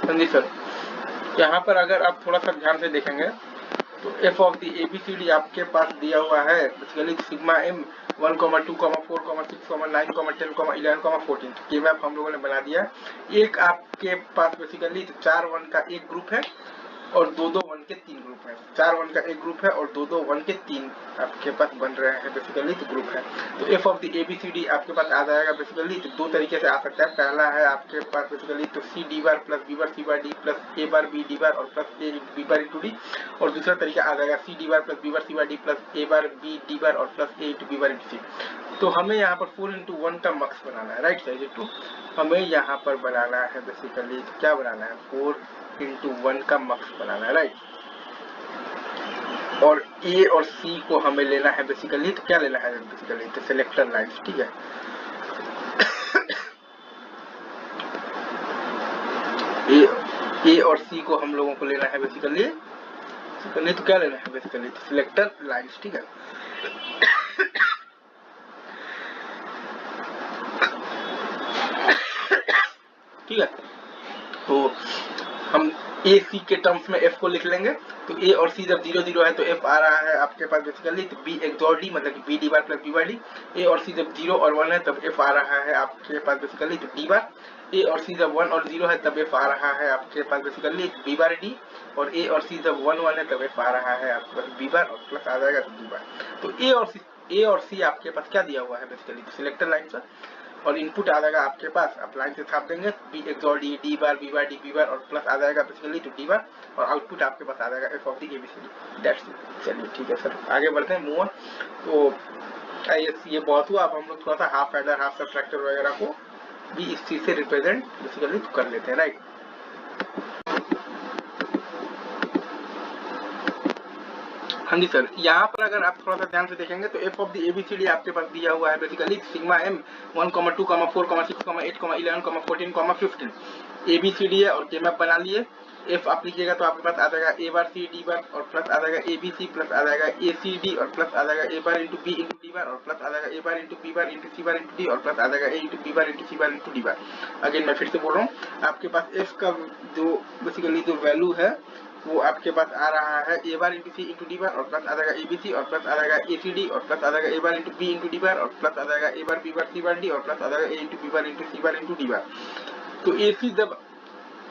हाँ जी सर, यहाँ पर अगर आप थोड़ा सा ध्यान से देखेंगे तो एफ ऑफ द एबीसीडी आपके पास दिया हुआ है बेसिकली सिग्मा एम 1, 2, 4, 6, 9, 10, 11, 14। के मैप हम लोगों ने बना दिया। एक आपके पास बेसिकली 4 1 का एक ग्रुप है और 2 1 के 3 ग्रुप है। 4 1 का एक ग्रुप है और 2 1 के 3 आपके पास बन रहे हैं बेसिकली ग्रुप है। तो एफ ऑफ द एबीसीडी आपके पास आ जाएगा बेसिकली दो तरीके से आ सकता है। पहला है आपके पास बेसिकली तो C D bar plus B bar C bar D plus A bar B D bar और plus A B bar into D, और दूसरा तरीका आ जाएगा C D bar plus B bar C bar D plus A bar B D bar और plus A into B bar into C. तो हमें यहाँ पर 4 इंटू 1 का मक्स बनाना है, राइट साइड टू हमें यहाँ पर बनाना है बेसिकली तो क्या बनाना है 4 इंटू 1 का मक्स बनाना है, राइट। और ए और सी को हमें लेना है बेसिकली तो क्या लेना है बेसिकली तो सिलेक्टर लाइन्स, ठीक है। ए और सी को हम लोगों को लेना है बेसिकली तो क्या लेना है बेसिकली तो सिलेक्टर लाइन्स, ठीक है। ठीक है, तो हम ए सी के टर्म्स में एफ को लिख लेंगे। तो ए और सी जब 0 0 है तो एफ आ रहा है आपके पास बेसिकली तो बी एक्सॉर डी मतलब कि B D bar plus B bar D. A और सी जब 0 और 1 है तब एफ आ रहा है आपके पास बेसिकली तो डी बार। ए और सी जब 1 और 0 है तब एफ आ रहा है आपके पास बेसिकली बी बार डी। और ए और सी जब 1 1 है तब एफ आ रहा है आपके पास बी बार और प्लस आ जाएगा डी बार। तो ए और सी आपके पास क्या दिया हुआ है बेसिकली सिलेक्टर लाइन पर, और इनपुट आ जाएगा आपके पास आप लाइन से छाप देंगे B XOR D D bar B bar D B bar और प्लस आ जाएगा बेसिकली तो डी बार, और आउटपुट आपके पास आ जाएगा F of the ABCD. That's it. चलिए ठीक है सर, आगे बढ़ते हैं, मूव ऑन। तो ये बहुत हुआ। अब हम लोग थोड़ा सा हाफ एडर हाफ सब्ट्रैक्टर वगैरह को भी इस चीज से रिप्रेजेंट बेसिकली कर लेते हैं, राइट। हाँ जी सर, यहाँ पर अगर आप थोड़ा सा ध्यान से देखेंगे तो एफ ऑफ द एबीसीडी आपके पास दिया हुआ है बेसिकली सिग्मा एम 1, 2, 4, 6, 8, 11, 14, 15 एबीसीडी है और के मैप बना लिए। एफ आप लीजिएगा तो आपके पास आ जाएगा A bar C D bar और प्लस आ जाएगा ए बी सी प्लस आ जाएगा ए सी डी और प्लस आ जाएगा A bar into B into D bar और प्लस आ जाएगा A bar into B bar into C bar into D और प्लस आ जाएगा A into B bar into C bar into D bar. Again मैं फिर से बोल रहा हूँ, आपके पास एफ का जो बेसिकली जो वैल्यू है वो आपके पास आ रहा है ए बार इंटू सी इंटू डी बार और प्लस आ जाएगा ए बी सी और प्लस आ जाएगा ए सी डी और प्लस आ जाएगा A bar into B into D bar और प्लस आ जाएगा A bar B bar C bar D और प्लस आ जाएगा A into B bar into C bar into D bar. तो ए सी जब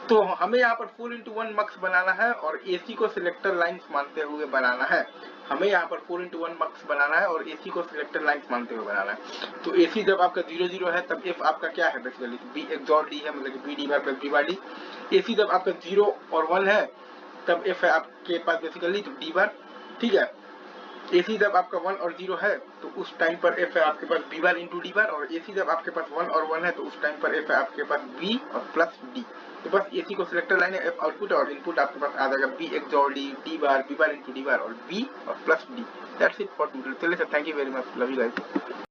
तो हमें यहाँ पर 4 इंटू 1 मक्स बनाना है और ए सी को सिलेक्टर लाइन्स मानते हुए बनाना है। हमें यहाँ पर 4 इंटू 1 मक्स बनाना है और ए सी को सिलेक्टर लाइन्स मानते हुए बनाना है। तो ए सी जब आपका 0 0 है तब एफ आपका क्या है बेसिकली बी एक्सॉर डी है मतलब B D bar plus B bar D. A C जब आपका 0 और 1 है तब एफ है आपके पास बेसिकली तो डी बार, ठीक है। एसी जब आपका 1 और 0 है तो उस टाइम पर एफ है आपके पास B bar into D bar, और एसी जब आपके पास 1 और 1 है तो उस टाइम पर एफ है आपके पास बी और प्लस डी। तो बस एसी को सिलेक्टर लाइन है, एफ आउटपुट और इनपुट आपके पास आ जाएगा B XOR D D bar B bar into D bar और बी और plus D. That's it for today. चलिए sir, thank you very much, love you guys.